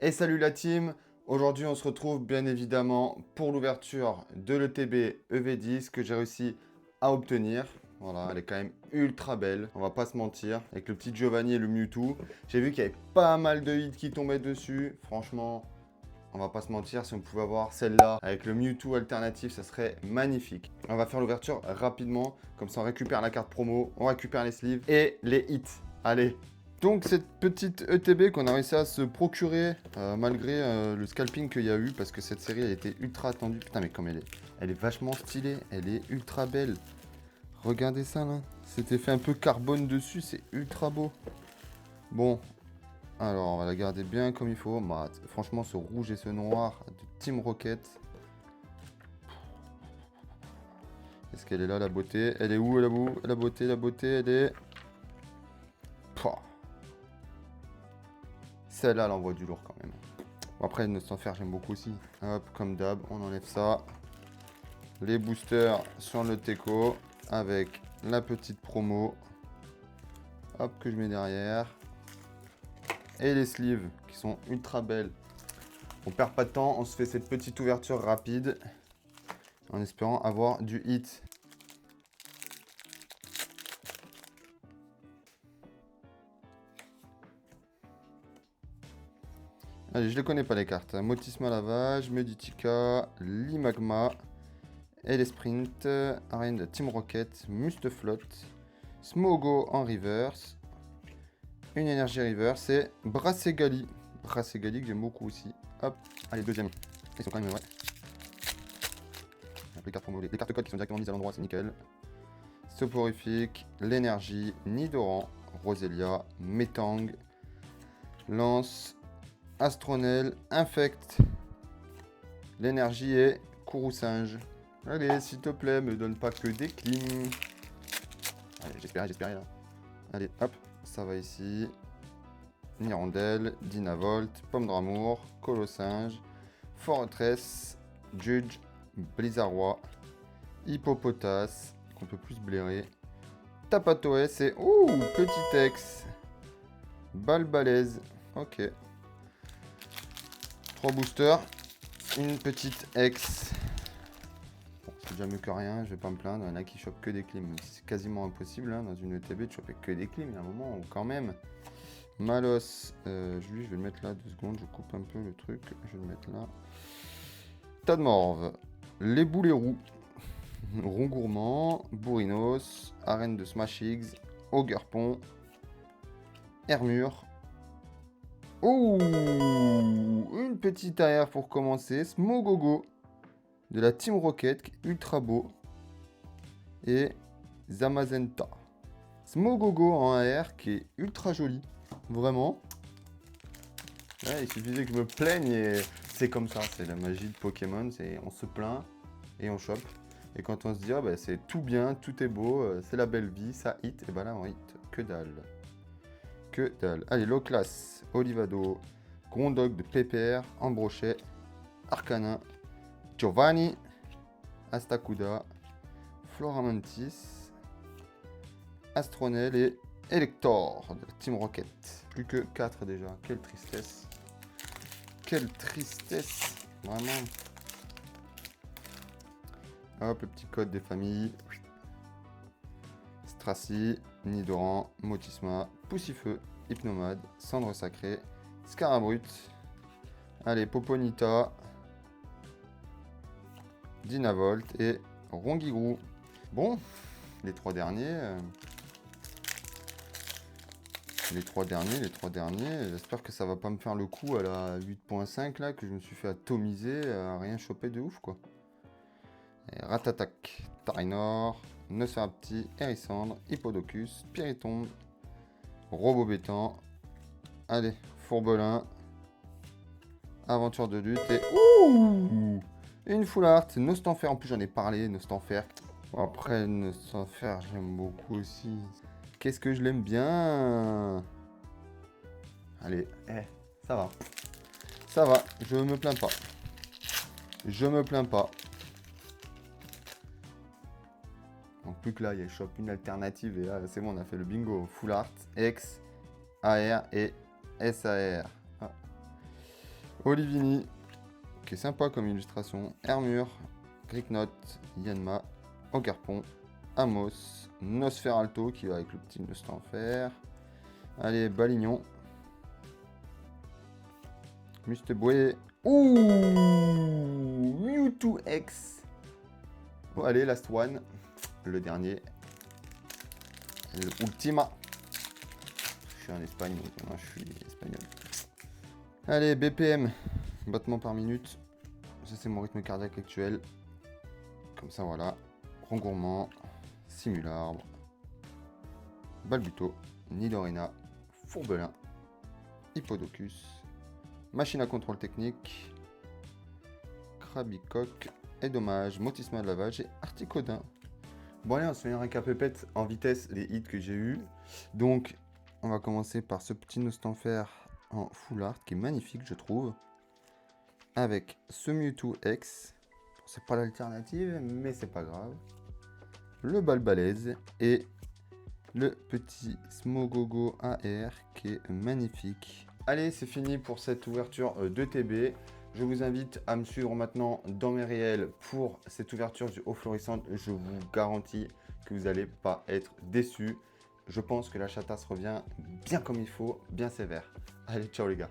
Et salut la team. Aujourd'hui on se retrouve bien évidemment pour l'ouverture de l'ETB EV10 que j'ai réussi à obtenir. Voilà, elle est quand même ultra belle, on va pas se mentir, avec le petit Giovanni et le Mewtwo. J'ai vu qu'il y avait pas mal de hits qui tombaient dessus, franchement, on va pas se mentir, si on pouvait avoir celle-là avec le Mewtwo alternatif, ça serait magnifique. On va faire l'ouverture rapidement, comme ça on récupère la carte promo, on récupère les sleeves et les hits. Allez. Donc cette petite ETB qu'on a réussi à se procurer malgré le scalping qu'il y a eu, parce que cette série elle était ultra attendue. Putain mais comme elle est vachement stylée, elle est ultra belle. Regardez ça là, cet effet un peu carbone dessus, c'est ultra beau. Bon, alors on va la garder bien comme il faut. Bah, franchement ce rouge et ce noir de Team Rocket. Est-ce qu'elle est là la beauté? Elle est où la beauté, elle est... Pouah. Celle-là, elle envoie du lourd quand même. Bon, après, ne s'en faire, j'aime beaucoup aussi. Hop, comme d'hab, on enlève ça. Les boosters sur le Teco avec la petite promo. Hop, que je mets derrière. Et les sleeves qui sont ultra belles. On perd pas de temps, on se fait cette petite ouverture rapide en espérant avoir du hit. Allez, je les connais pas les cartes. Motisma Lavage, Meditica, Limagma, Sprint, Arène de Team Rocket, Mustaflot, Smogo en reverse, une énergie reverse et Brassegali. Brassegali que j'aime beaucoup aussi. Hop, allez, deuxième. Ils sont quand même, ouais. Les cartes promo, les cartes codes qui sont directement mises à l'endroit, c'est nickel. Soporifique, l'énergie, Nidoran, Roselia, Metang, Lance, Astronel, Infect, l'énergie et Kourou-Singe. Allez, s'il te plaît, me donne pas que des clims. Allez, j'espérais là. Allez, hop, ça va ici. Nirondelle, Dynavolt, Pomme d'amour, Colossinge, Fortress, Judge, Blizzardroid, Hippopotas, qu'on peut plus blairer, Tapatoès et... Ouh, petit ex. Balbalaise, ok. 3 boosters, une petite ex. Bon, c'est déjà mieux que rien, je vais pas me plaindre. Il y en a qui chopent que des clims. C'est quasiment impossible hein, dans une ETB de choper que des clims. Il y a un moment où quand même... Malos, lui je vais le mettre là 2 secondes, je coupe un peu le truc, je vais le mettre là. Tas de morve, les boulets roux, rond gourmand, bourrinos, arène de Smash Eggs, Augerpon, Hermure. Oh, une petite arrière pour commencer, Smogogo de la Team Rocket, qui est ultra beau, et Zamazenta. Smogogo en AR qui est ultra joli, vraiment. Ouais, il suffisait que je me plaigne et c'est comme ça, c'est la magie de Pokémon, c'est on se plaint et on chope. Et quand on se dit, ah bah, c'est tout bien, tout est beau, c'est la belle vie, ça hit, et bah là on hit, que dalle. Que dalle. Allez, low class, Olivado, Grondog de Pépère, Ambrochet, Arcanin, Giovanni, Astacuda, Floramantis, Astronel et Elector de Team Rocket. Plus que 4 déjà, quelle tristesse. Quelle tristesse, vraiment. Hop, le petit code des familles. Stracy, Nidoran, Motisma, Poussifeu, Hypnomade, Cendre Sacrée, Scarabrut. Allez, Poponita, Dynavolt et Rongigrou. Bon, les trois derniers. Les trois derniers, j'espère que ça va pas me faire le coup à la 8.5 là, que je me suis fait atomiser, à rien choper de ouf quoi. Et Ratatak, Tarinor, Nosferapti, Hérissandre, Hippodocus, Piritombe, Robobétan, allez, Fourbelin, Aventure de lutte et... Ouh, une full art, Nostanfer, en plus j'en ai parlé, Nostanfer. Bon, après, Nostanfer, j'aime beaucoup aussi. Qu'est-ce que je l'aime bien. Allez, ça va. Ça va, je me plains pas. Je me plains pas. Donc plus que là, il y a shop une alternative et là, c'est bon, on a fait le bingo. Full Art, X, AR et SAR. Ah. Olivini, qui est sympa comme illustration. Hermure, Gricknote, Yanma, Ogarpon, Amos, Nosferalto qui va avec le petit Nostanfer. Allez, Balignon. Musteboué. Ouh, Mewtwo X. Bon, allez, last one. Le dernier. Ultima. Je suis en Espagne, donc moi je suis espagnol. Allez, BPM. Battements par minute. Ça, c'est mon rythme cardiaque actuel. Comme ça, voilà. Rengourement. Simularbre. Balbuto. Nidorina. Fourbelin. Hippodocus. Machine à contrôle technique. Krabicoque. Et dommage. Motisma de lavage et Articodin. Bon allez, on se fait un récapépète en vitesse les hits que j'ai eu. Donc, on va commencer par ce petit Nostanfer en full art qui est magnifique, je trouve. Avec ce Mewtwo X. C'est pas l'alternative, mais c'est pas grave. Le Balbalaise et le petit Smogogo AR qui est magnifique. Allez, c'est fini pour cette ouverture de TB. Je vous invite à me suivre maintenant dans mes réels pour cette ouverture du haut florissante. Je vous garantis que vous n'allez pas être déçus. Je pense que la chatasse revient bien comme il faut, bien sévère. Allez, ciao les gars.